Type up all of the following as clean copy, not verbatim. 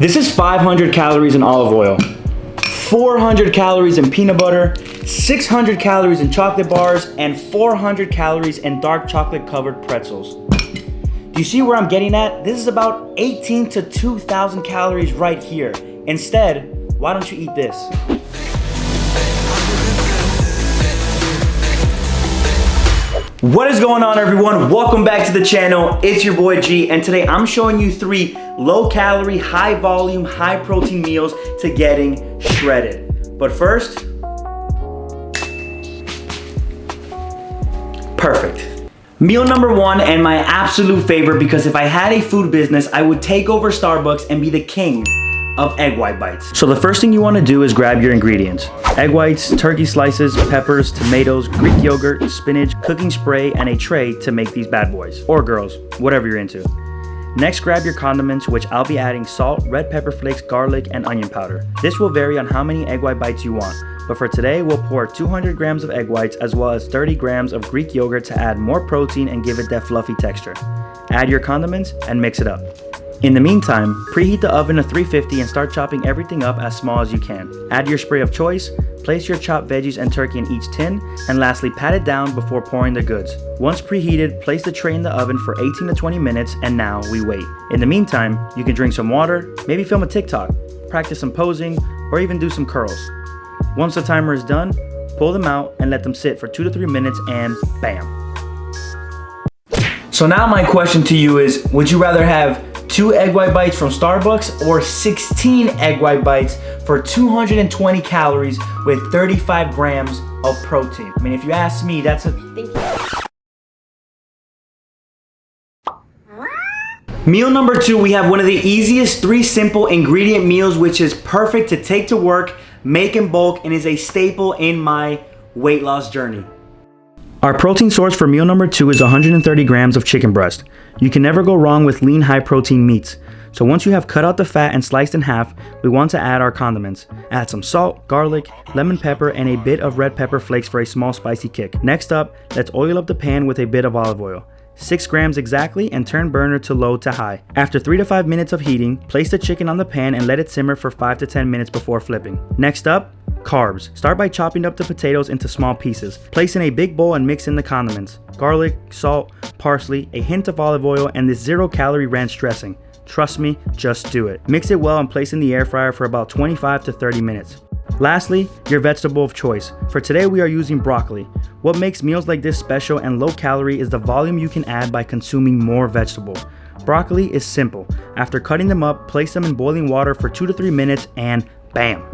This is 500 calories in olive oil, 400 calories in peanut butter, 600 calories in chocolate bars, and 400 calories in dark chocolate covered pretzels. Do you see where I'm getting at? This is about 18 to 2,000 calories right here. Instead, why don't you eat this? What is going on, everyone? Welcome back to the channel. It's your boy G, and today I'm showing you 3 low calorie, high volume, high protein meals to getting shredded. But first, perfect. Meal number 1, and my absolute favorite, because if I had a food business, I would take over Starbucks and be the king of egg white bites. So the first thing you want to do is grab your ingredients. Egg whites, turkey slices, peppers, tomatoes, Greek yogurt, spinach, cooking spray, and a tray to make these bad boys. Or girls, whatever you're into. Next, grab your condiments, which I'll be adding salt, red pepper flakes, garlic, and onion powder. This will vary on how many egg white bites you want, but for today, we'll pour 200 grams of egg whites as well as 30 grams of Greek yogurt to add more protein and give it that fluffy texture. Add your condiments and mix it up. In the meantime, preheat the oven to 350 and start chopping everything up as small as you can. Add your spray of choice, place your chopped veggies and turkey in each tin, and lastly pat it down before pouring the goods. Once preheated, place the tray in the oven for 18 to 20 minutes and now we wait. In the meantime, you can drink some water, maybe film a TikTok, practice some posing, or even do some curls. Once the timer is done, pull them out and let them sit for 2 to 3 minutes and bam. So now my question to you is, would you rather have 2 egg white bites from Starbucks or 16 egg white bites for 220 calories with 35 grams of protein? I mean, if you ask me, that's a... Meal number 2, we have one of the easiest 3 simple ingredient meals, which is perfect to take to work, make in bulk, and is a staple in my weight loss journey. Our protein source for meal number 2 is 130 grams of chicken breast. You can never go wrong with lean, high protein meats. So once you have cut out the fat and sliced in half, we want to add our condiments. Add some salt, garlic, lemon pepper, and a bit of red pepper flakes for a small spicy kick. Next up, let's oil up the pan with a bit of olive oil. 6 grams exactly, and turn burner to low to high. After 3 to 5 minutes of heating, place the chicken on the pan and let it simmer for 5 to 10 minutes before flipping. Next up, carbs. Start by chopping up the potatoes into small pieces. Place in a big bowl and mix in the condiments. Garlic, salt, parsley, a hint of olive oil, and this 0-calorie ranch dressing. Trust me, just do it. Mix it well and place in the air fryer for about 25 to 30 minutes. Lastly, your vegetable of choice. For today we are using broccoli. What makes meals like this special and low calorie is the volume you can add by consuming more vegetables. Broccoli is simple. After cutting them up, place them in boiling water for 2 to 3 minutes and bam!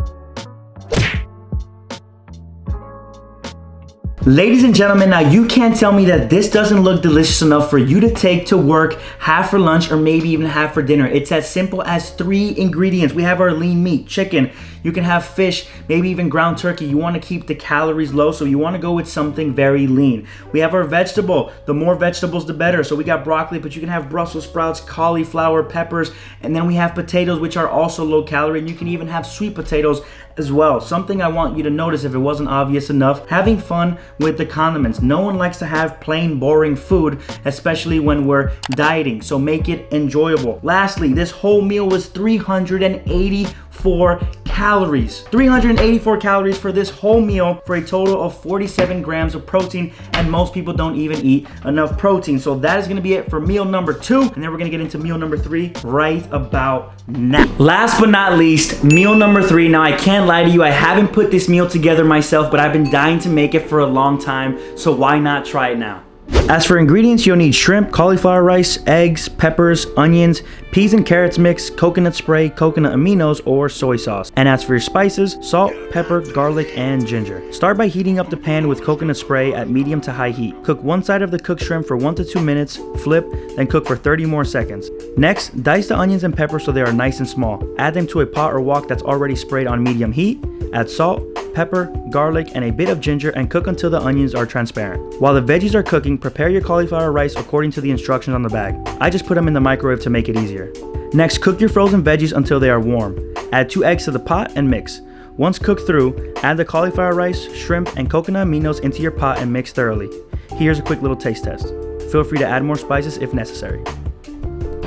Ladies and gentlemen, now you can't tell me that this doesn't look delicious enough for you to take to work, have for lunch, or maybe even have for dinner. It's as simple as 3 ingredients. We have our lean meat, chicken. You can have fish, maybe even ground turkey. You want to keep the calories low, so you want to go with something very lean. We have our vegetable. The more vegetables, the better. So we got broccoli, but you can have Brussels sprouts, cauliflower, peppers, and then we have potatoes, which are also low calorie, and you can even have sweet potatoes as well. Something I want you to notice, if it wasn't obvious enough, having fun with the condiments. No one likes to have plain, boring food, especially when we're dieting, so make it enjoyable. Lastly, this whole meal was 384 calories. 384 calories for this whole meal for a total of 47 grams of protein, and most people don't even eat enough protein. So that is gonna be it for meal number 2, and then we're gonna get into meal number 3 right about now. Last but not least, meal number 3. Now I can't lie to you, I haven't put this meal together myself, but I've been dying to make it for a long time, so why not try it now? As for ingredients, you'll need shrimp, cauliflower rice, eggs, peppers, onions, peas and carrots mix, coconut spray, coconut aminos, or soy sauce. And as for your spices, salt, pepper, garlic, and ginger. Start by heating up the pan with coconut spray at medium to high heat. Cook one side of the cooked shrimp for 1 to 2 minutes, flip, then cook for 30 more seconds. Next, dice the onions and peppers so they are nice and small. Add them to a pot or wok that's already sprayed on medium heat. Add salt, pepper, garlic, and a bit of ginger and cook until the onions are transparent. While the veggies are cooking, prepare your cauliflower rice according to the instructions on the bag. I just put them in the microwave to make it easier. Next, cook your frozen veggies until they are warm. Add 2 eggs to the pot and mix. Once cooked through, add the cauliflower rice, shrimp, and coconut aminos into your pot and mix thoroughly. Here's a quick little taste test. Feel free to add more spices if necessary.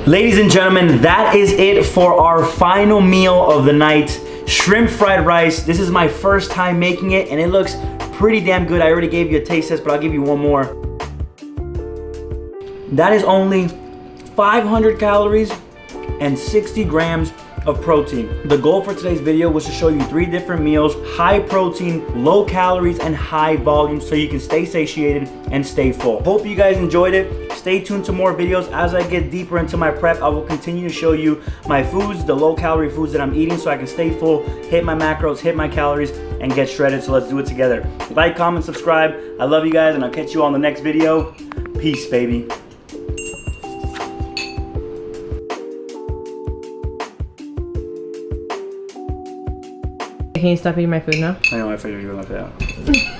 Ladies and gentlemen, that is it for our final meal of the night. Shrimp fried rice. This is my first time making it and it looks pretty damn good. I already gave you a taste test, but I'll give you one more. That is only 500 calories and 60 grams of protein. The goal for today's video was to show you 3 different meals, high protein, low calories, and high volume, so you can stay satiated and stay full. Hope you guys enjoyed it. Stay tuned to more videos. As I get deeper into my prep, I will continue to show you my foods, the low calorie foods that I'm eating, so I can stay full, hit my macros, hit my calories, and get shredded. So let's do it together. Like, comment, subscribe. I love you guys, and I'll catch you on the next video. Peace, baby. Can you stop eating my food now? I know, I figured you were like that.